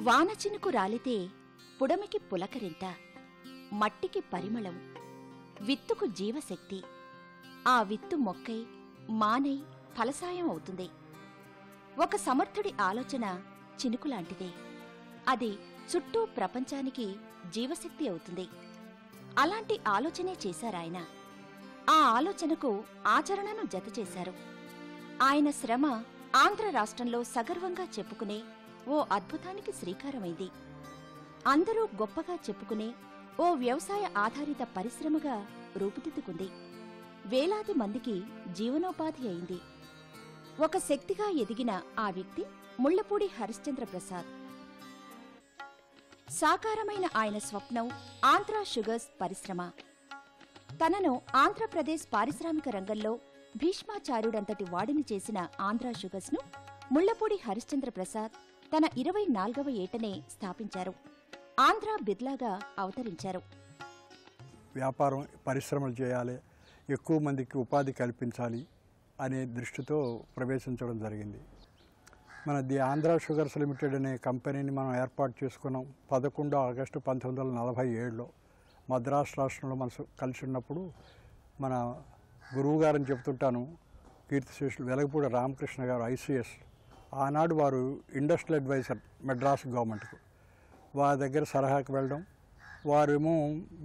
వానచినుకు రాలితే పుడమికి పులకరింత, మట్టికి పరిమళం, విత్తుకు జీవశక్తి. ఆ విత్తు మొక్కై మానై ఫలసాయం అవుతుంది. ఒక సమర్థుడి ఆలోచన చినుకులాంటిదే. అది చుట్టూ ప్రపంచానికి జీవశక్తి అవుతుంది. అలాంటి ఆలోచనే చేశారాయన. ఆ ఆలోచనకు ఆచరణను జతచేశారు. ఆయన శ్రమ ఆంధ్ర రాష్ట్రంలో సగర్వంగా చెప్పుకునే ఓ అద్భుతానికి శ్రీకారమైంది. అందరూ గొప్పగా చెప్పుకునే ఓ వ్యవసాయ ఆధారిత పరిశ్రమగా రూపుదిద్దుకుంది. వేలాది మందికి జీవనోపాధి అయింది. ఒక శక్తిగా ఎదిగిన ఆ వ్యక్తి ముళ్లపూడి హరిశ్చంద్ర ప్రసాద్. సాకారమైన ఆయన స్వప్నం ఆంధ్రా షుగర్స్ పరిశ్రమ. తనను ఆంధ్రప్రదేశ్ పారిశ్రామిక రంగంలో భీష్మాచార్యుడంతటి వాడిని చేసిన ఆంధ్రా షుగర్స్ ను ముళ్లపూడి హరిశ్చంద్ర ప్రసాద్ తన 24వ ఏటనే స్థాపించారు. ఆంధ్రా బిర్లాగా అవతరించారు. వ్యాపారం పరిశ్రమలు చేయాలి, ఎక్కువ మందికి ఉపాధి కల్పించాలి అనే దృష్టితో ప్రవేశించడం జరిగింది. మన ది ఆంధ్రా షుగర్స్ లిమిటెడ్ అనే కంపెనీని మనం ఏర్పాటు చేసుకున్నాం 11 ఆగస్టు 1947లో. మద్రాసు రాష్ట్రంలో మనం కలిసి ఉన్నప్పుడు మన గురువు గారని చెప్తుంటాను, కీర్తిశేషులు వెలగపూడి రామకృష్ణ గారు ఐసిఎస్. ఆనాడు వారు ఇండస్ట్రియల్ అడ్వైజర్ మెడ్రాస్ గవర్నమెంట్కు. వారి దగ్గర సలహాకి వెళ్ళడం, వారేమో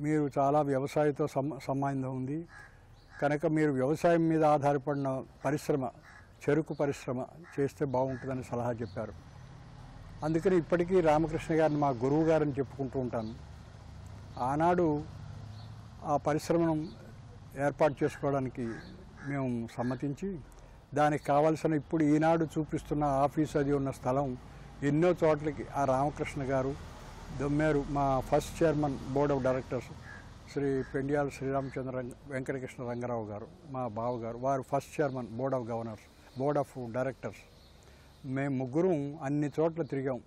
మీరు చాలా వ్యవసాయంతో సంబంధం ఉంది కనుక మీరు వ్యవసాయం మీద ఆధారపడిన పరిశ్రమ, చెరుకు పరిశ్రమ చేస్తే బాగుంటుందని సలహా చెప్పారు. అందుకని ఇప్పటికీ రామకృష్ణ గారిని మా గురువు గారని చెప్పుకుంటూ ఉంటాను. ఆనాడు ఆ పరిశ్రమను ఏర్పాటు చేసుకోవడానికి మేము సమ్మతించి దానికి కావాల్సిన ఇప్పుడు ఈనాడు చూపిస్తున్న ఆఫీసు అది ఉన్న స్థలం ఎన్నో చోట్లకి ఆ రామకృష్ణ గారు దొమ్మేరు, మా first chairman board of directors Shri Pendiyala Sriramachandra Venkatakrishna Rangarao గారు, మా బావగారు, వారు first chairman board of governors, board of directors. మేము ముగ్గురం అన్ని చోట్ల తిరిగాం.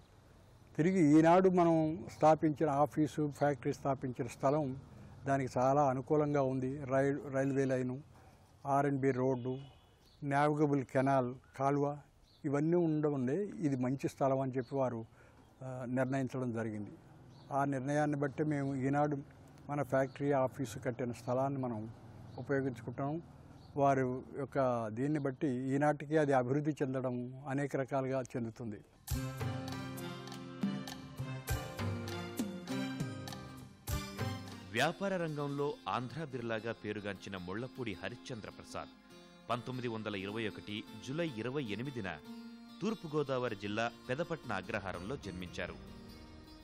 తిరిగి ఈనాడు మనం స్థాపించిన ఆఫీసు, ఫ్యాక్టరీ స్థాపించిన స్థలం దానికి చాలా అనుకూలంగా ఉంది. Railway line, R&B road, navigable canal కాలువ ఇవన్నీ ఉండడం ఇది మంచి స్థలం అని చెప్పి వారు నిర్ణయించడం జరిగింది. ఆ నిర్ణయాన్ని బట్టి మేము ఈనాడు మన ఫ్యాక్టరీ ఆఫీసు కట్టిన స్థలాన్ని మనం ఉపయోగించుకుంటాం. వారి యొక్క దీన్ని బట్టి ఈనాటికి అది అభివృద్ధి చెందడం అనేక రకాలుగా చెందుతుంది. వ్యాపార రంగంలో ఆంధ్రా బిర్లాగా పేరుగాంచిన ముళ్లపూడి హరిశ్చంద్ర ప్రసాద్ 1921 జూలై 28న తూర్పుగోదావరి జిల్లా పెదపట్న అగ్రహారంలో జన్మించారు.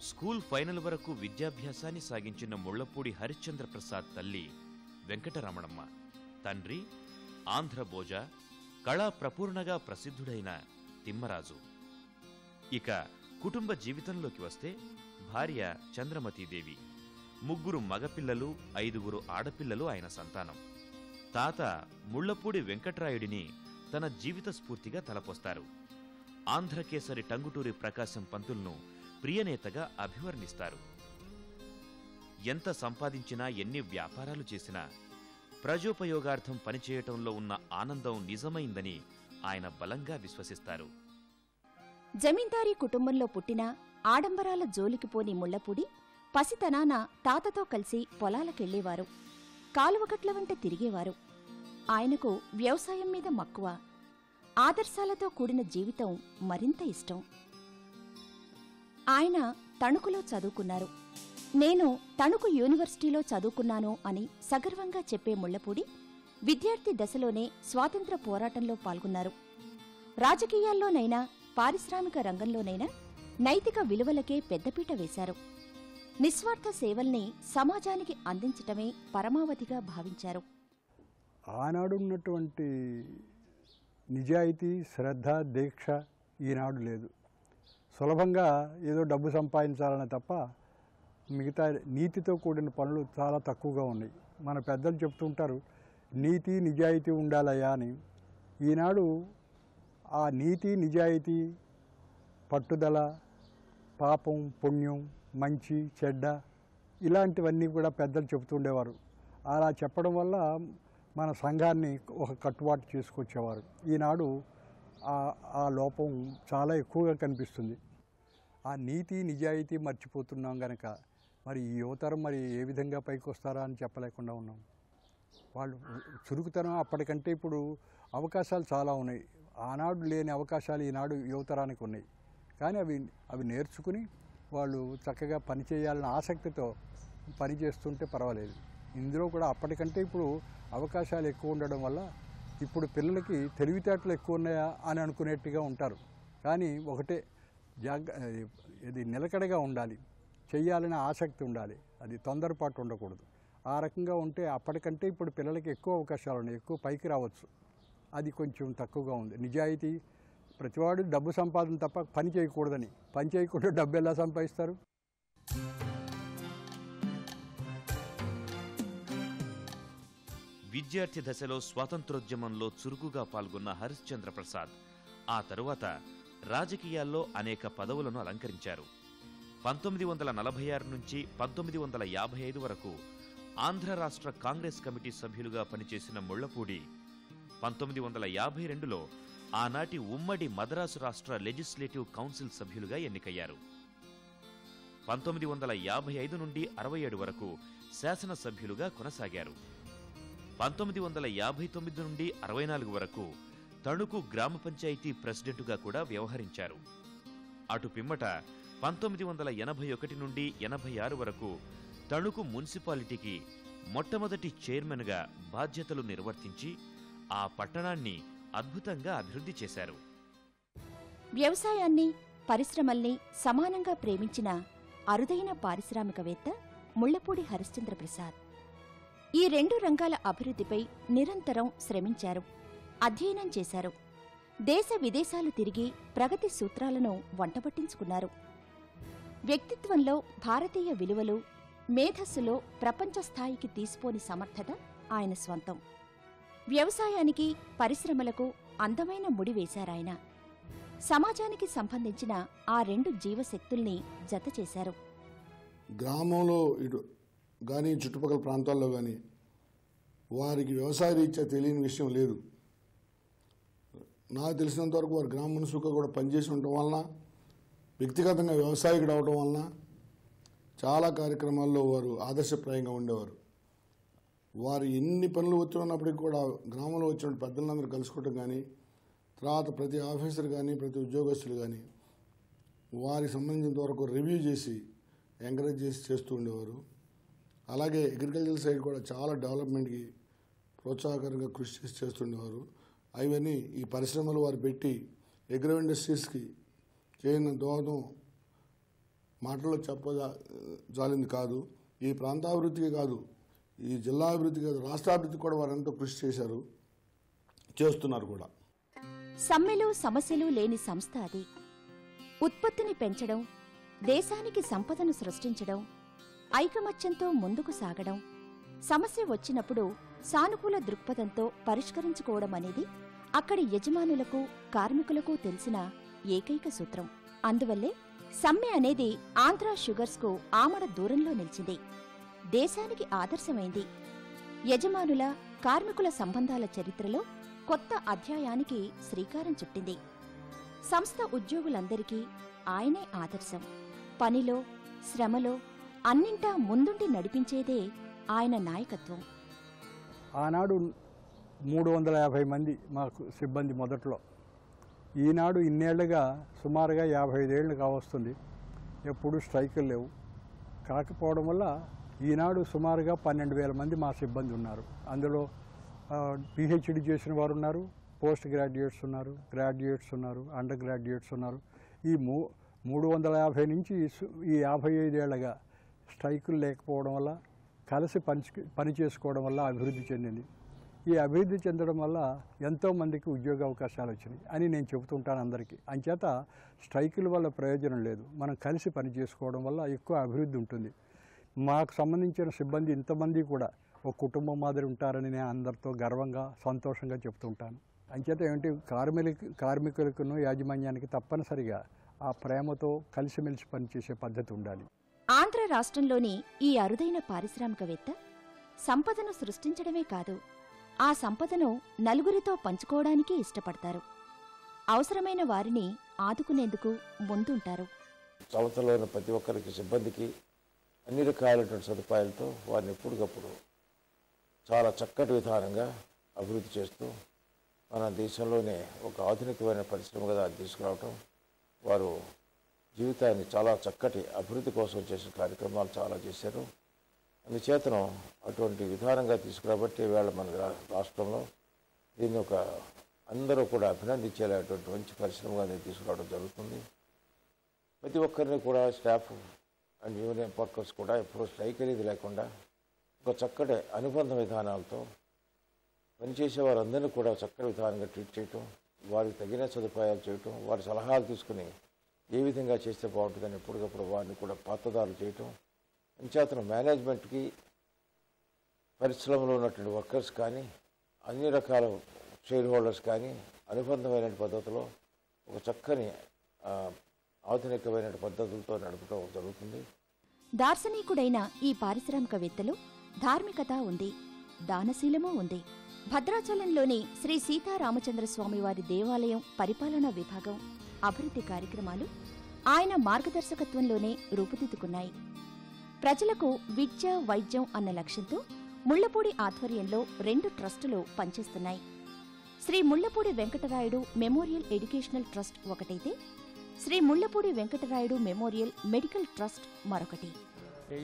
స్కూల్ ఫైనల్ వరకు విద్యాభ్యాసాన్ని సాగించిన ముళ్లపూడి హరిశ్చంద్ర ప్రసాద్ తల్లి వెంకటరమణమ్మ, తండ్రి ఆంధ్రభోజ, కళా ప్రపూర్ణగా ప్రసిద్ధుడైన తిమ్మరాజు. ఇక కుటుంబ జీవితంలోకి వస్తే భార్య చంద్రమతీదేవి, 3 మగపిల్లలు, 5 ఆడపిల్లలు ఆయన సంతానం. తాత ముళ్లపూడి వెంకట్రాయుడిని తన జీవిత స్ఫూర్తిగా తలపోస్తారు. ఆంధ్రకేసరి టంగుటూరి ప్రకాశం పంతులను ప్రియనేతగా అభివర్ణిస్తారు. ఎంత సంపాదించినా, ఎన్ని వ్యాపారాలు చేసినా ప్రజోపయోగార్థం పనిచేయటంలో ఉన్న ఆనందం నిజమైందని ఆయన బలంగా విశ్వసిస్తారు. జమీందారీ కుటుంబంలో పుట్టిన ఆడంబరాల జోలికి పోని ముళ్లపూడి పసితనాన తాతతో కలిసి పొలాలకెళ్లేవారు. కాలువగట్ల వెంట తిరిగేవారు. ఆయనకు వ్యవసాయం మీద మక్కువ, ఆదర్శాలతో కూడిన జీవితం మరింత ఇష్టం. ఆయన తణుకులో చదువుకున్నారు. నేను తణుకు యూనివర్సిటీలో చదువుకున్నాను అని సగర్వంగా చెప్పే ముళ్లపూడి విద్యార్థి దశలోనే స్వాతంత్ర్య పోరాటంలో పాల్గొన్నారు. రాజకీయాల్లోనైనా, పారిశ్రామిక రంగంలోనైనా నైతిక విలువలకే పెద్దపీట వేశారు. నిస్వార్థ సేవల్ని సమాజానికి అందించటమే పరమావధిగా భావించారు. ఆనాడున్నటువంటి నిజాయితీ, శ్రద్ధ, దీక్ష ఈనాడు లేదు. సులభంగా ఏదో డబ్బు సంపాదించాలనే తప్ప మిగతా నీతితో కూడిన పనులు చాలా తక్కువగా ఉన్నాయి. మన పెద్దలు చెప్తుంటారు, నీతి నిజాయితీ ఉండాలయ్యా అని. ఈనాడు ఆ నీతి, నిజాయితీ, పట్టుదల, పాపం, పుణ్యం, మంచి, చెడ్డ ఇలాంటివన్నీ కూడా పెద్దలు చెబుతుండేవారు. అలా చెప్పడం వల్ల మన సంఘాన్ని ఒక కట్టుబాటు చేసుకొచ్చేవారు. ఈనాడు ఆ లోపం చాలా ఎక్కువగా కనిపిస్తుంది. ఆ నీతి నిజాయితీ మర్చిపోతున్నాం గనక మరి ఈ యువతరం మరి ఏ విధంగా పైకి వస్తారా అని చెప్పలేకుండా ఉన్నాం. వాళ్ళు చురుకుతనం అప్పటికంటే ఇప్పుడు అవకాశాలు చాలా ఉన్నాయి. ఆనాడు లేని అవకాశాలు ఈనాడు యువతరానికి ఉన్నాయి. కానీ అవి నేర్చుకుని వాళ్ళు చక్కగా పని చేయాలన్న ఆసక్తితో పని చేస్తుంటే పర్వాలేదు. ఇందులో కూడా అప్పటికంటే ఇప్పుడు అవకాశాలు ఎక్కువ ఉండడం వల్ల ఇప్పుడు పిల్లలకి తెలివితేటలు ఎక్కువ ఉన్నాయా అని అనుకునేట్టుగా ఉంటారు. కానీ ఒకటే ఇది నిలకడగా ఉండాలి, చెయ్యాలనే ఆసక్తి ఉండాలి, అది తొందరపాటు ఉండకూడదు. ఆ రకంగా ఉంటే అప్పటికంటే ఇప్పుడు పిల్లలకి ఎక్కువ అవకాశాలు ఉన్నాయి, ఎక్కువ పైకి రావచ్చు. అది కొంచెం తక్కువగా ఉంది. నిజాయితీ, ప్రతివాడు డబ్బు సంపాదన తప్ప పని చేయకూడదని, పని చేయకుండా డబ్బు ఎలా సంపాదిస్తారు? విద్యార్థి దశలో స్వాతంత్రోద్యమంలో చురుకుగా పాల్గొన్న హరిశ్చంద్ర ప్రసాద్ ఆ తరువాత రాజకీయాల్లో అనేక పదవులను అలంకరించారు. 1946 నుంచి 1955 వరకు ఆంధ్ర రాష్ట్ర కాంగ్రెస్ కమిటీ సభ్యులుగా పనిచేసిన ముళ్లపూడి 1952లో ఆనాటి ఉమ్మడి మద్రాసు రాష్ట్ర లెజిస్లేటివ్ కౌన్సిల్ సభ్యులుగా ఎన్నికయ్యారు. 1955 నుండి 67 వరకు శాసనసభ్యులుగా కొనసాగారు. 1959 నుండి 64 వరకు తణుకు గ్రామ పంచాయతీ ప్రెసిడెంటుగా కూడా వ్యవహరించారు. అటు పిమ్మట 1981 నుండి 86 వరకు తణుకు మున్సిపాలిటీకి మొట్టమొదటి చైర్మన్గా బాధ్యతలు నిర్వర్తించి ఆ పట్టణాన్ని అద్భుతంగా అభివృద్ధి చేశారు. వ్యవసాయాన్ని, పరిశ్రమల్ని సమానంగా ప్రేమించిన అరుదైన పారిశ్రామికవేత్త ముళ్లపూడి హరిశ్చంద్ర ప్రసాద్. ఈ రెండు రంగాల అభివృద్ధిపై నిరంతరం శ్రమించారు, అధ్యయనం చేశారు. దేశ విదేశాలు తిరిగి ప్రగతి సూత్రాలను వంటబట్టించుకున్నారు. వ్యక్తిత్వంలో భారతీయ విలువలు, మేధస్సులో ప్రపంచ స్థాయికి తీసిపోని సమర్థత ఆయన స్వంతం. వ్యవసాయానికి, పరిశ్రమలకు అందమైన ముడి వేశారాయన. సమాజానికి సంబంధించిన ఆ రెండు జీవశక్తుల్ని జతచేశారు. గ్రామంలో ఇటు కానీ చుట్టుపక్కల ప్రాంతాల్లో కానీ వారికి వ్యవసాయ రీత్యా తెలియని విషయం లేదు. నాకు తెలిసినంత వరకు వారు గ్రామ మున్సిపల్గా కూడా పనిచేసి ఉండటం వలన, వ్యక్తిగతంగా వ్యవసాయకుడు అవడం వలన చాలా కార్యక్రమాల్లో వారు ఆదర్శప్రాయంగా ఉండేవారు. వారు ఎన్ని పనులు వచ్చున్నప్పటికీ కూడా గ్రామంలో వచ్చిన పెద్దలందరూ కలుసుకోవటం కానీ, తర్వాత ప్రతి ఆఫీసర్ కానీ ప్రతి ఉద్యోగస్తులు కానీ వారికి సంబంధించినంత వరకు రివ్యూ చేసి ఎంకరేజ్ చేసి చేస్తూ ఉండేవారు. అలాగే అగ్రికల్చర్ సైడ్ కూడా చాలా డెవలప్మెంట్కి ప్రోత్సాహకరంగా కృషి చేసి చేస్తుండేవారు. అవన్నీ ఈ పరిశ్రమలు వారు పెట్టి అగ్రో ఇండస్ట్రీస్కి చేయన దోహదం మాటల్లో చెప్పజాలింది కాదు. ఈ ప్రాంతాభివృద్ధికి కాదు, ఈ జిల్లా అభివృద్ధికి కాదు, రాష్ట్రాభివృద్ధికి కూడా వారు ఎంతో కృషి చేశారు, చేస్తున్నారు కూడా. సమ్మెలు సమస్యలు లేని సంస్థ అది. ఉత్పత్తిని పెంచడం, దేశానికి సంపదను సృష్టించడం, ఐకమత్యంతో ముందుకు సాగడం, సమస్య వచ్చినప్పుడు సానుకూల దృక్పథంతో పరిష్కరించుకోవడం అనేది అక్కడి యజమానులకు, కార్మికులకు తెలిసిన ఏకైక సూత్రం. అందువల్లే సమ్మె అనేది ఆంధ్రా షుగర్స్కు ఆమడ దూరంలో నిలిచింది, దేశానికి ఆదర్శమైంది. యజమానుల, కార్మికుల సంబంధాల చరిత్రలో కొత్త అధ్యాయానికి శ్రీకారం చుట్టింది. సంస్థ ఉద్యోగులందరికీ ఆయనే ఆదర్శం. పనిలో, శ్రమలో అన్నింటా ముందుండి నడిపించేదే ఆయన నాయకత్వం. ఆనాడు 350 మంది మాకు సిబ్బంది మొదట్లో. ఈనాడు ఇన్నేళ్లుగా సుమారుగా 55 ఏళ్ళు కావస్తుంది, ఎప్పుడు స్ట్రైకులు లేవు. కాకపోవడం వల్ల ఈనాడు సుమారుగా 12,000 మంది మా సిబ్బంది ఉన్నారు. అందులో పిహెచ్డి చేసిన వారు ఉన్నారు, పోస్ట్ గ్రాడ్యుయేట్స్ ఉన్నారు, గ్రాడ్యుయేట్స్ ఉన్నారు, అండర్ గ్రాడ్యుయేట్స్ ఉన్నారు. ఈ 350 నుంచి ఈ 55 ఏళ్ళగా స్ట్రైకులు లేకపోవడం వల్ల, కలిసి పని చేసుకోవడం వల్ల అభివృద్ధి చెందింది. ఈ అభివృద్ధి చెందడం వల్ల ఎంతోమందికి ఉద్యోగ అవకాశాలు వచ్చినాయి అని నేను చెబుతుంటాను అందరికీ. అంచేత స్ట్రైకుల వల్ల ప్రయోజనం లేదు, మనం కలిసి పని చేసుకోవడం వల్ల ఎక్కువ అభివృద్ధి ఉంటుంది. మాకు సంబంధించిన సిబ్బంది ఇంతమంది కూడా ఒక కుటుంబం మాదిరి ఉంటారని నేను అందరితో గర్వంగా, సంతోషంగా చెప్తుంటాను. అంచేత ఏంటి, కార్మికులకును యాజమాన్యానికి తప్పనిసరిగా ఆ ప్రేమతో కలిసిమెలిసి పనిచేసే పద్ధతి ఉండాలి. ఆంధ్ర రాష్ట్రంలోని ఈ అరుదైన పారిశ్రామికవేత్త సంపదను సృష్టించడమే కాదు, ఆ సంపదను నలుగురితో పంచుకోవడానికి ఇష్టపడతారు. అవసరమైన వారిని ఆదుకునేందుకు ముందుంటారు. సంస్థలో ఉన్న ప్రతి ఒక్కరికి సిబ్బందికి అన్ని రకాలైనటువంటి సదుపాయాలతో వారిని ఎప్పటికప్పుడు చాలా చక్కటి విధానంగా అభివృద్ధి చేస్తూ మన దేశంలోనే ఒక ఆధునికమైన పరిశ్రమగా దాన్ని తీసుకురావటం, వారు జీవితాన్ని చాలా చక్కటి అభివృద్ధి కోసం చేసిన కార్యక్రమాలు చాలా చేశారు. అందుచేతనం అటువంటి విధానంగా తీసుకురాబట్టి వేళ మన రాష్ట్రంలో దీన్ని ఒక అందరూ కూడా అభినందించేలాంటి మంచి పరిశ్రమగా దీన్ని తీసుకురావడం జరుగుతుంది. ప్రతి ఒక్కరిని కూడా స్టాఫ్ అండ్ యూనియన్ వర్కర్స్ కూడా ఎప్పుడూ స్ట్రైక్ అనేది లేకుండా ఒక చక్కటి అనుబంధ విధానాలతో పనిచేసే వారందరినీ కూడా చక్కటి విధానంగా ట్రీట్ చేయటం, వారికి తగిన సదుపాయాలు చేయటం, వారి సలహాలు తీసుకుని ఏ విధంగా చేస్తే బాగుంటుందని ఎప్పటికప్పుడు వారిని కూడా పాత్రదారులు చేయటం, అంచేతన మేనేజ్మెంట్కి పరిశ్రమలో ఉన్నటువంటి వర్కర్స్ కానీ అన్ని రకాల షేర్ హోల్డర్స్ కానీ అనుబంధమైన పద్ధతిలో ఒక చక్కని ఆధునికమైన పద్ధతులతో నడపడం జరుగుతుంది. దార్శనికుడైన ఈ పారిశ్రామికవేత్తలో ధార్మికత ఉంది, దానశీలమూ ఉంది. భద్రాచలంలోని శ్రీ సీతారామచంద్రస్వామి వారి దేవాలయం పరిపాలనా విభాగం అభివృద్ధి కార్యక్రమాలు ఆయన మార్గదర్శకత్వంలోనే రూపుదిద్దుకున్నాయి. ప్రజలకు విద్య, వైద్యం అన్న లక్ష్యంతో ముళ్లపూడి ఆధ్వర్యంలో 2 ట్రస్టులు పనిచేస్తున్నాయి. Shri Mullapudi Venkatarayudu memorial educational trust ఒకటైతే, Shri Mullapudi Venkatarayudu memorial medical trust మరొకటి.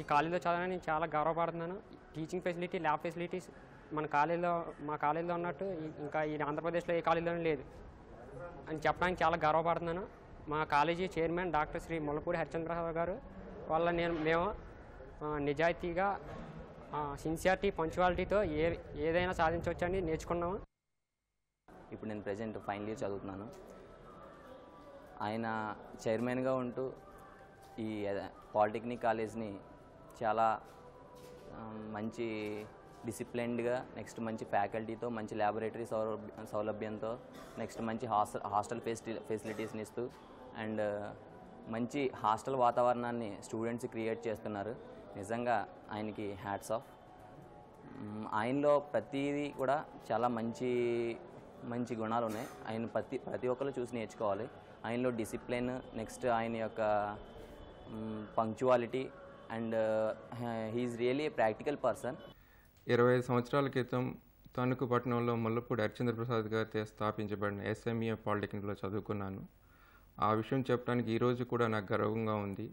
ఈ కాలేజీలో చదవడానికి నేను చాలా గర్వపడుతున్నాను. టీచింగ్ ఫెసిలిటీ, ల్యాబ్ ఫెసిలిటీస్ మా కాలేజీలో ఉన్నట్టు ఇంకా ఈ ఆంధ్రప్రదేశ్లో ఏ కాలేజీలోనూ లేదు అని చెప్పడానికి చాలా గర్వపడుతున్నాను. మా college chairman doctor Shri Mullapudi Harichandrarao గారు వల్ల మేము నిజాయితీగా, సిన్సియారిటీ, పంచువాలిటీతో ఏదైనా సాధించవచ్చని నేర్చుకున్నాము. ఇప్పుడు నేను ప్రెజెంట్ ఫైనల్ ఇయర్ చదువుతున్నాను. ఆయన చైర్మన్గా ఉంటూ ఈ పాలిటెక్నిక్ కాలేజ్ని చాలా మంచి డిసిప్లైన్డ్గా, నెక్స్ట్ మంచి ఫ్యాకల్టీతో, మంచి ల్యాబొరేటరీ సౌలభ్యంతో, నెక్స్ట్ మంచి హాస్టల్ ఫెసిలిటీస్ని ఇస్తూ అండ్ మంచి హాస్టల్ వాతావరణాన్ని స్టూడెంట్స్ క్రియేట్ చేస్తున్నారు. నిజంగా ఆయనకి హ్యాట్స్ ఆఫ్. ఆయనలో ప్రతిదీ కూడా చాలా మంచి మంచి గుణాలు ఉన్నాయి. ఆయన ప్రతి ఒక్కరు చూసి నేర్చుకోవాలి. ఆయనలో డిసిప్లిన్, నెక్స్ట్ ఆయన యొక్క punctuality and he's really a practical person. 25 సంవత్సరాల క్రితం తణుకు పట్టణంలో ముళ్లపూడి హరిచంద్ర ప్రసాద్ గారితో స్థాపించబడిన SME పాలిటెక్నిక్లో చదువుకున్నాను. ఆ విషయం చెప్పడానికి ఈరోజు కూడా నాకు గర్వంగా ఉంది.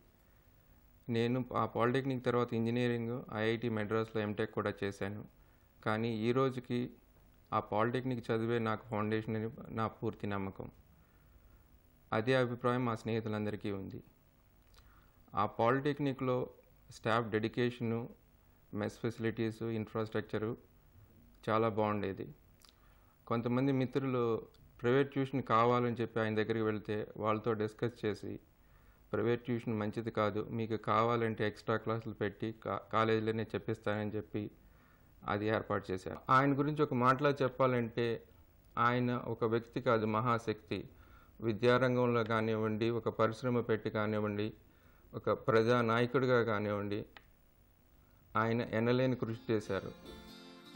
నేను ఆ పాలిటెక్నిక్ తర్వాత ఇంజనీరింగ్ IIT మెడ్రాస్లో MTech కూడా చేశాను. కానీ ఈ రోజుకి ఆ పాలిటెక్నిక్ చదివే నాకు ఫౌండేషన్ అని నా పూర్తి నమ్మకం. అదే అభిప్రాయం మా స్నేహితులందరికీ ఉంది. ఆ పాలిటెక్నిక్లో staff dedication, mess facilities, infrastructure చాలా బాగుండేది. కొంతమంది మిత్రులు ప్రైవేట్ ట్యూషన్ కావాలని చెప్పి ఆయన దగ్గరికి వెళ్తే వాళ్ళతో డిస్కస్ చేసి ప్రైవేట్ ట్యూషన్ మంచిది కాదు, మీకు కావాలంటే ఎక్స్ట్రా క్లాసులు పెట్టి కాలేజీలోనే చెప్పిస్తానని చెప్పి అది ఏర్పాటు చేశారు. ఆయన గురించి ఒక మాటలో చెప్పాలంటే ఆయన ఒక వ్యక్తి కాదు, మహాశక్తి. విద్యారంగంలో కానివ్వండి, ఒక పరిశ్రమ పెట్టి కానివ్వండి, ఒక ప్రజా నాయకుడిగా కానివ్వండి, ఆయన ఎనలేని కృషి చేశారు.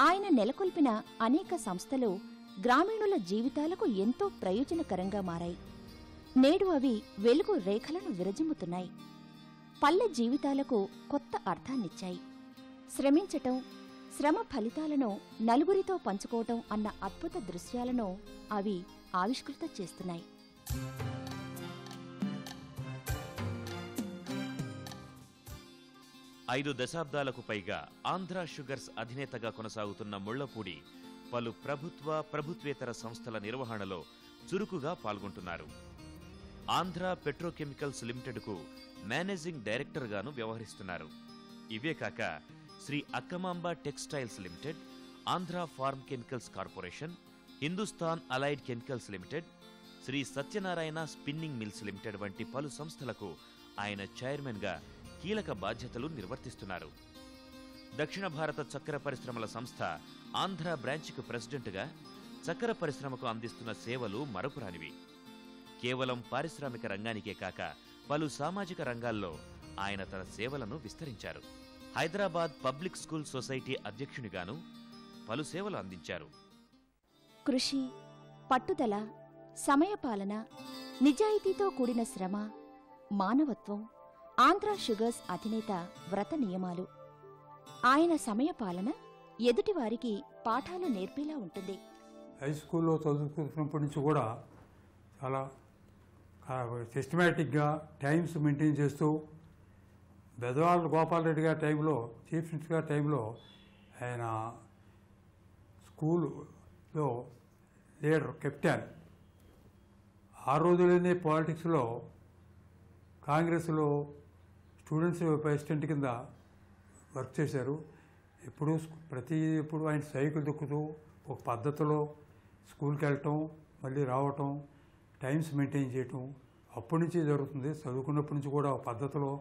ఆయన నెలకొల్పిన అనేక సంస్థలు గ్రామీణుల జీవితాలకు ఎంతో ప్రయోజనకరంగా మారాయి. నేడు అవి వెలుగు రేఖలను విరజిమ్ముతున్నాయి. పల్లె జీవితాలకు కొత్త అర్థాన్నిచ్చాయి. శ్రమించటం, శ్రమ ఫలితాలను నలుగురితో పంచుకోవటం అన్న అద్భుత దృశ్యాలను అవి ఆవిష్కృతం చేస్తున్నాయి. ఐదు దశాబ్దాలకు పైగా ఆంధ్రా షుగర్స్ అధినేతగా కొనసాగుతున్న ముళ్లపూడి పలు ప్రభుత్వేతర సంస్థల నిర్వహణలో చురుకుగా పాల్గొంటున్నారు. ఆంధ్రా పెట్రోకెమికల్స్ లిమిటెడ్కు మేనేజింగ్ డైరెక్టర్గాను వ్యవహరిస్తున్నారు. ఇవే కాక Shri Akkamamba textiles limited, Andhra farm chemicals corporation, Hindustan allied chemicals limited, Shri Satyanarayana spinning mills limited వంటి పలు సంస్థలకు ఆయన చైర్మన్గా కీలక బాధ్యతలు నిర్వర్తిస్తున్నారు. దక్షిణ భారత చక్కెర పరిశ్రమల సంస్థ ఆంధ్ర బ్రాంచ్కు ప్రెసిడెంట్గా చక్కెర పరిశ్రమకు అందిస్తున్న సేవలు మరపురానివి. కేవలం పారిశ్రామిక రంగానికే కాక పలు సామాజిక రంగాల్లో ఆయన తన సేవలను విస్తరించారు. హైదరాబాద్ పబ్లిక్ స్కూల్ సొసైటీ అధ్యక్షునిగాను పలు సేవలు అందించారు. కృషి, పట్టుదల, సమయపాలన, నిజాయితీతో కూడిన శ్రమ, మానవత్వం, ఆంధ్రా షుగర్స్ అధినేత వ్రత నియమాలు. ఆయన సమయపాలన ఎదుటివారికి పాఠాలు నేర్పేలా ఉంటుంది. హై స్కూల్లో చదువుకున్నప్పటి నుంచి కూడా చాలా సిస్టమేటిక్గా టైమ్స్ మెయింటైన్ చేస్తూ, బెదవాళ్ళ గోపాలరెడ్డి గారి టైంలో, చీఫ్ మినిస్టర్ గారి టైంలో ఆయన స్కూల్లో లీడర్, కెప్టెన్. ఆ రోజుల్లోనే పాలిటిక్స్లో కాంగ్రెస్లో స్టూడెంట్స్ ప్రెసిడెంట్ కింద వర్క్ చేశారు. ఎప్పుడు ఆయన సైకిల్ తొక్కుతూ ఒక పద్ధతిలో స్కూల్కి వెళ్ళటం, మళ్ళీ రావటం, టైమ్స్ మెయింటైన్ చేయటం అప్పటి నుంచి జరుగుతుంది. చదువుకున్నప్పటి నుంచి కూడా ఒక పద్ధతిలో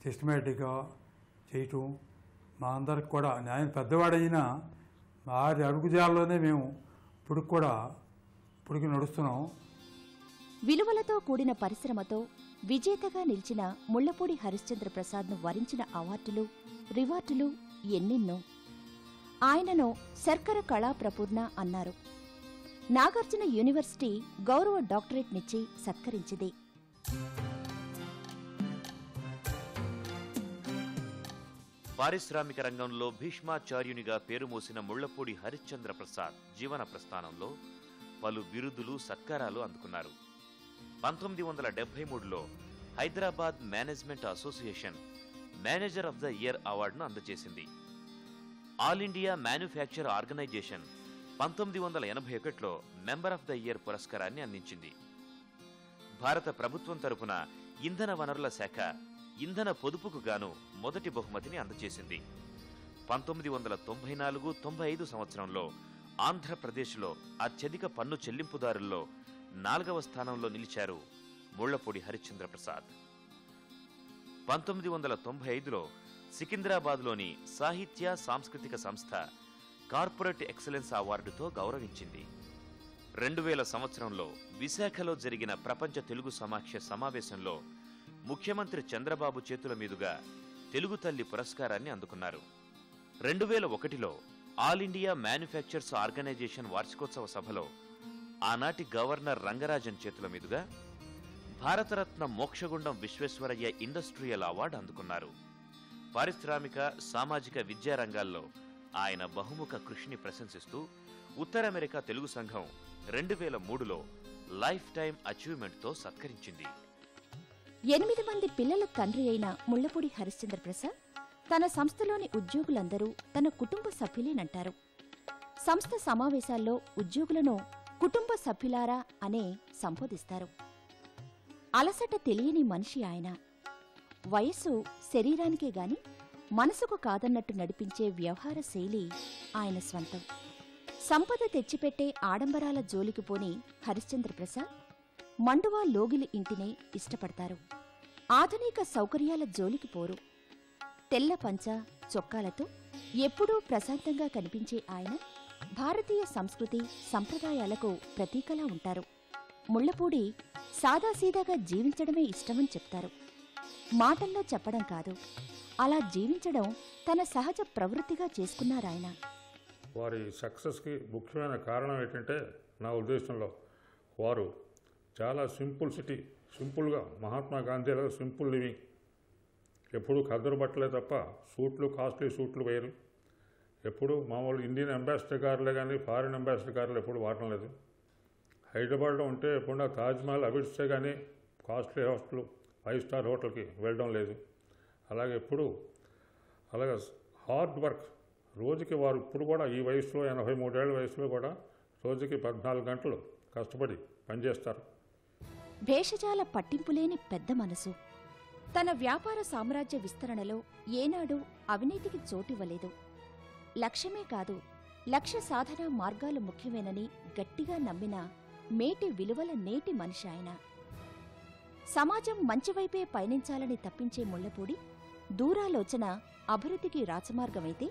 సిస్టమేటిక్గా చేయటం. మా అందరికి కూడా ఆయన పెద్దవాడైనా వారి అడుగుజాల్లోనే మేము ఇప్పటికి నడుస్తున్నాం. విలువలతో కూడిన పరిశ్రమతో విజేతగా నిలిచిన ముళ్లపూడి హరిశ్చంద్ర ప్రసాద్ను వరించిన అవార్డులు, రివార్డులు ఎన్నెన్నో. ఆయనను శర్కర కళా ప్రపూర్ణ అన్నారు. నాగార్జున యూనివర్సిటీ గౌరవ డాక్టరేట్నిచ్చి సత్కరించింది. పారిశ్రామిక రంగంలో భీష్మాచార్యునిగా పేరుమోసిన ముళ్లపూడి హరిశ్చంద్ర ప్రసాద్ జీవన ప్రస్థానంలో పలు బిరుదులు, సత్కారాలు అందుకున్నారు. 1973లో Hyderabad management association manager of the year అవార్డును అందజేసింది. ఆల్ ఇండియా మ్యానుఫ్యాక్చర్ ఆర్గనైజేషన్ 1981లో మెంబర్ ఆఫ్ ద ఇయర్ పురస్కారాన్ని అందించింది. భారత ప్రభుత్వం తరపున ఇంధన వనరుల శాఖ ఇంధన పొదుపుకు గాను మొదటి బహుమతిని అందజేసింది. 1994-95 సంవత్సరంలో ఆంధ్రప్రదేశ్లో అత్యధిక పన్ను చెల్లింపుదారుల్లో 4వ స్థానంలో నిలిచారు ముళ్లపూడి హరిశ్చంద్ర ప్రసాద్. 1995లో సికింద్రాబాద్లోని సాహిత్య సాంస్కృతిక సంస్థ కార్పొరేట్ ఎక్సలెన్స్ అవార్డుతో గౌరవించింది. 2000 సంవత్సరంలో విశాఖలో జరిగిన ప్రపంచ తెలుగు సమాఖ్య సమావేశంలో ముఖ్యమంత్రి చంద్రబాబు చేతుల మీదుగా తెలుగు తల్లి పురస్కారాన్ని అందుకున్నారు. 2001లో ఆల్ ఇండియా మ్యానుఫ్యాక్చర్స్ ఆర్గనైజేషన్ వార్షికోత్సవ సభలో ఆనాటి గవర్నర్ రంగరాజన్ చేతుల మీదుగా భారతరత్న మోక్షగుండం విశ్వేశ్వరయ్య ఇండస్ట్రియల్ అవార్డు అందుకున్నారు. పారిశ్రామిక, సామాజిక, విద్యా రంగాల్లో ఆయన బహుముఖ కృషిని ప్రశంసిస్తూ ఉత్తర అమెరికా తెలుగు సంఘం 2003లో లైఫ్ టైం అచీవ్మెంట్తో సత్కరించింది. 8 మంది పిల్లల తండ్రి అయిన ముళ్లపూడి హరిశ్చంద్ర ప్రసాద్ తన సంస్థలోని ఉద్యోగులందరూ తన కుటుంబ సభ్యులేనంటారు. సంస్థ సమావేశాల్లో ఉద్యోగులను కుటుంబ సభ్యులారా అనే సంబోధిస్తారు. అలసట తెలియని మనిషి ఆయన. వయస్సు శరీరానికే గాని మనసుకు కాదన్నట్టు నడిపించే వ్యవహార శైలి ఆయన స్వంతం. సంపద తెచ్చిపెట్టే ఆడంబరాల జోలికి పోని హరిశ్చంద్ర ప్రసాద్ మండువా లోగిలి ఇంటినే ఇష్టపడతారు. ఆధునిక సౌకర్యాల జోలికి పోరు. తెల్ల పంచ, చొక్కాలతో ఎప్పుడూ ప్రశాంతంగా కనిపించే ఆయన భారతీయ సంస్కృతి, సంప్రదాయాలకు ప్రతీకలా ఉంటారు. ముళ్లపూడి సాదాసీదాగా జీవించడమే ఇష్టమని చెప్తారు. మాటల్లో చెప్పడం కాదు, అలా జీవించడం తన సహజ ప్రవృత్తిగా చేసుకున్నారాయన. వారి సక్సెస్కి ముఖ్యమైన కారణం ఏంటంటే నా ఉద్దేశంలో వారు చాలా సింపుల్గా మహాత్మా గాంధీ లాగా సింపుల్ లివింగ్. ఎప్పుడు ఖద్దరు బట్టలే తప్ప సూట్లు, కాస్ట్లీ సూట్లు వేరు. ఎప్పుడు మామూలు ఇండియన్ అంబాసిడర్ కార్లే కానీ ఫారిన్ అంబాసిడర్ కార్లు ఎప్పుడు వాడటం లేదు. హైదరాబాద్లో ఉంటే ఎప్పుడు తాజ్మహల్ అవిడ్స్తే కానీ కాస్ట్లీ హోటల్, 5 స్టార్ హోటల్కి వెళ్ళడం లేదు. అలాగే అలాగే హార్డ్ వర్క్. రోజుకి వారు ఇప్పుడు కూడా ఈ వయసులో 83 ఏళ్ల వయసులో కూడా రోజుకి 14 గంటలు కష్టపడి పనిచేస్తారు. భేషజాల పట్టింపులేని పెద్ద మనసు. తన వ్యాపార సామ్రాజ్య విస్తరణలో ఏనాడూ అవినీతికి చోటివ్వలేదు. లక్ష్యమే కాదు, లక్ష్య సాధన మార్గాలు ముఖ్యమేనని గట్టిగా నమ్మిన మేటి విలువల నేటి మనిషి ఆయన. సమాజం మంచివైపే పయనించాలని తప్పించే ముళ్లపూడి దూరాలోచన అభివృద్ధికి రాచమార్గమైతే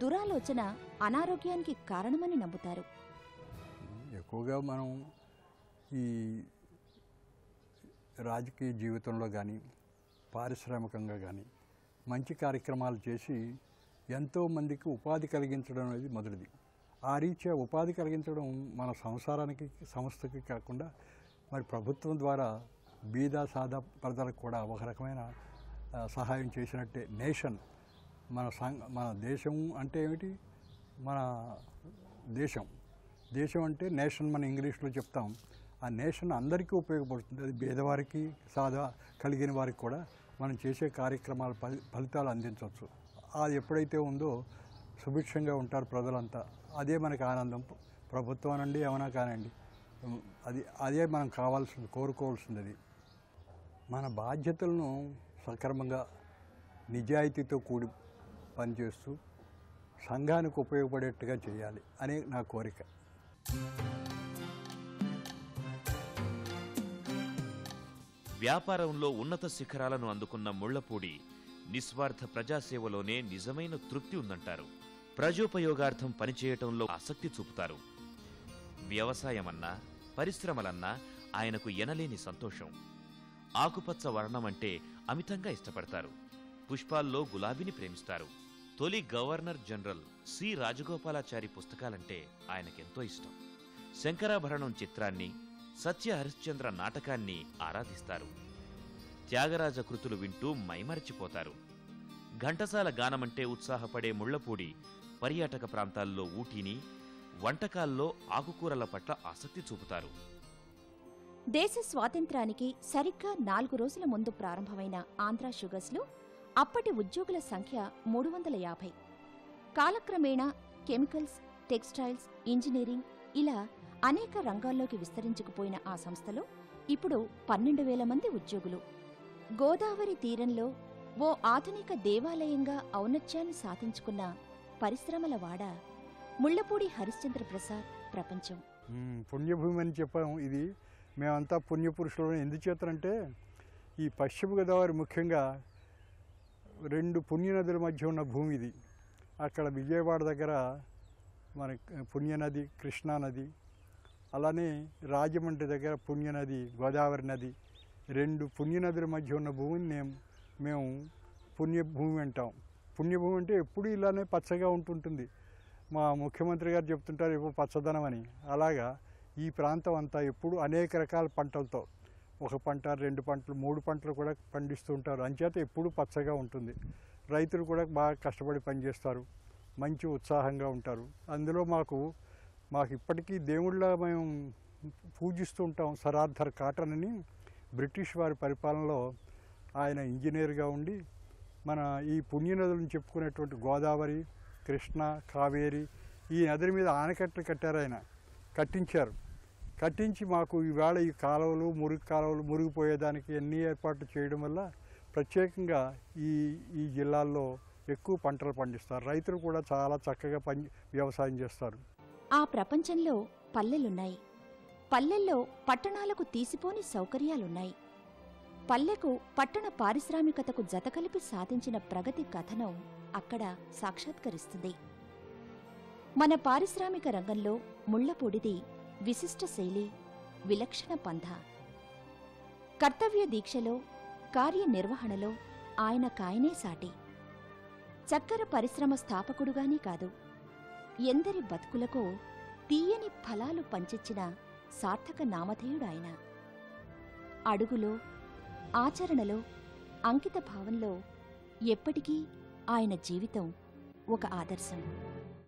దురాలోచన అనారోగ్యానికి కారణమని నమ్ముతారు. ఎక్కువగా మనం ఈ రాజకీయ జీవితంలో కానీ పారిశ్రామికంగా కానీ మంచి కార్యక్రమాలు చేసి ఎంతోమందికి ఉపాధి కలిగించడం అనేది మొదటిది. ఆ రీత్యా ఉపాధి కలిగించడం మన సంసారానికి, సంస్థకి కాకుండా మరి ప్రభుత్వం ద్వారా బీద సాదా ప్రజలకు కూడా ఒక రకమైన సహాయం చేసినట్టే. నేషన్ మన దేశం అంటే ఏమిటి? మన దేశం అంటే నేషన్ మన ఇంగ్లీష్లో చెప్తాం. ఆ నేషన్ అందరికీ ఉపయోగపడుతుంది. అది పేదవారికి సాదా కలిగిన వారికి కూడా మనం చేసే కార్యక్రమాల ఫలితాలు అందించవచ్చు. అది ఎప్పుడైతే ఉందో సుభిక్షంగా ఉంటారు ప్రజలంతా. అదే మనకి ఆనందం. ప్రభుత్వం అనండి ఏమైనా కానండి, అదే మనం కోరుకోవాల్సింది. అది మన బాధ్యతలను సక్రమంగా నిజాయితీతో కూడి పనిచేస్తూ సంఘానికి ఉపయోగపడేట్టుగా చేయాలి అనే నా కోరిక. వ్యాపారంలో ఉన్నత శిఖరాలను అందుకున్న ముళ్లపూడి నిస్వార్థ ప్రజాసేవలోనే నిజమైన తృప్తి ఉందంటారు. ప్రజోపయోగార్థం పనిచేయటంలో ఆసక్తి చూపుతారు. వ్యవసాయమన్నా పరిశ్రమలన్నా ఆయనకు ఎనలేని సంతోషం. ఆకుపచ్చ వర్ణమంటే అమితంగా ఇష్టపడతారు. పుష్పాల్లో గులాబీని ప్రేమిస్తారు. తొలి గవర్నర్ జనరల్ సి రాజగోపాలాచారి పుస్తకాలంటే ఆయనకెంతో ఇష్టం. శంకరాభరణం చిత్రాన్ని, సత్య హరిశ్చంద్ర నాటకాన్ని ఆరాధిస్తారు. త్యాగరాజ కృతులు వింటూ మైమరచిపోతారు. ఘంటసాల గానమంటే ఉత్సాహపడే ముళ్లపూడి పర్యాటక ప్రాంతాల్లో ఊటీని, వంటకాల్లో ఆకుకూరల పట్ల ఆసక్తి చూపుతారు. దేశ స్వాతంత్ర్యానికి సరిగ్గా 4 రోజుల ముందు ప్రారంభమైన ఆంధ్రా షుగర్స్లో అప్పటి ఉద్యోగుల సంఖ్య 350. కాలక్రమేణా కెమికల్స్, టెక్స్టైల్స్, ఇంజనీరింగ్ ఇలా అనేక రంగాల్లోకి విస్తరించుకుపోయిన ఆ సంస్థలో ఇప్పుడు 12,000 మంది ఉద్యోగులు. గోదావరి తీరంలో ఓ ఆధునిక దేవాలయంగా ఔన్నత్యాన్ని సాధించుకున్న పరిశ్రమల వాడ ముళ్లపూడి హరిశ్చంద్ర ప్రసాద్ ప్రపంచం. పుణ్యభూమి అని చెప్పాము. ఇది మేమంతా పుణ్యపురుషులు. ఎందుచేతనంటే ఈ పశ్చిమ గోదావరి ముఖ్యంగా 2 పుణ్యనదుల మధ్య ఉన్న భూమి ఇది. అక్కడ విజయవాడ దగ్గర మన పుణ్యనది కృష్ణానది, అలానే రాజమండ్రి దగ్గర పుణ్యనది గోదావరి నది. 2 పుణ్యనదుల మధ్య ఉన్న భూమిని మేము పుణ్యభూమి అంటాం. పుణ్యభూమి అంటే ఎప్పుడు ఇలానే పచ్చగా ఉంటుంటుంది. మా ముఖ్యమంత్రి గారు చెప్తుంటారు ఎప్పుడు పచ్చదనం అని. అలాగా ఈ ప్రాంతం అంతా ఎప్పుడు అనేక రకాల పంటలతో 1 పంట, 2 పంటలు, 3 పంటలు కూడా పండిస్తూ ఉంటారు. అంచేత ఎప్పుడు పచ్చగా ఉంటుంది. రైతులు కూడా బాగా కష్టపడి పనిచేస్తారు, మంచి ఉత్సాహంగా ఉంటారు. అందులో మాకు ఇప్పటికీ దేవుళ్ళ మేము పూజిస్తూ ఉంటాం. సర్ ఆర్థర్ కాటన్ అని బ్రిటిష్ వారి పరిపాలనలో ఆయన ఇంజనీర్గా ఉండి మన ఈ పుణ్యనదులను చెప్పుకునేటువంటి గోదావరి, కృష్ణ, కావేరి ఈ నదుల మీద ఆనకట్టలు కట్టారు. ఆయన కట్టించి మాకు ఈవేళ ఈ కాలువలు, మురుగు మురిగిపోయేదానికి అన్ని ఏర్పాట్లు చేయడం వల్ల ప్రత్యేకంగా ఈ జిల్లాల్లో ఎక్కువ పంటలు పండిస్తారు. రైతులు కూడా చాలా చక్కగా వ్యవసాయం చేస్తారు. ఆ ప్రపంచంలో పల్లెలున్నాయి. పల్లెల్లో పట్టణాలకు తీసిపోని సౌకర్యాలున్నాయి. పల్లెకు పట్టణ పారిశ్రామికతకు జతకలిపి సాధించిన ప్రగతి కథనం అక్కడ సాక్షాత్కరిస్తుంది. మన పారిశ్రామిక రంగంలో ముళ్లపూడిది విశిష్ట శైలి, విలక్షణ పంథ. కర్తవ్య దీక్షలో, కార్యనిర్వహణలో ఆయనకాయనే సాటి. చక్కెర పరిశ్రమ స్థాపకుడుగానే కాదు, ఎందరి బతుకులకో తీయని ఫలాలు పంచిచ్చిన సార్థక నామధేయుడాయన. అడుగులో, ఆచరణలో, అంకిత భావంలో ఎప్పటికీ ఆయన జీవితం ఒక ఆదర్శం.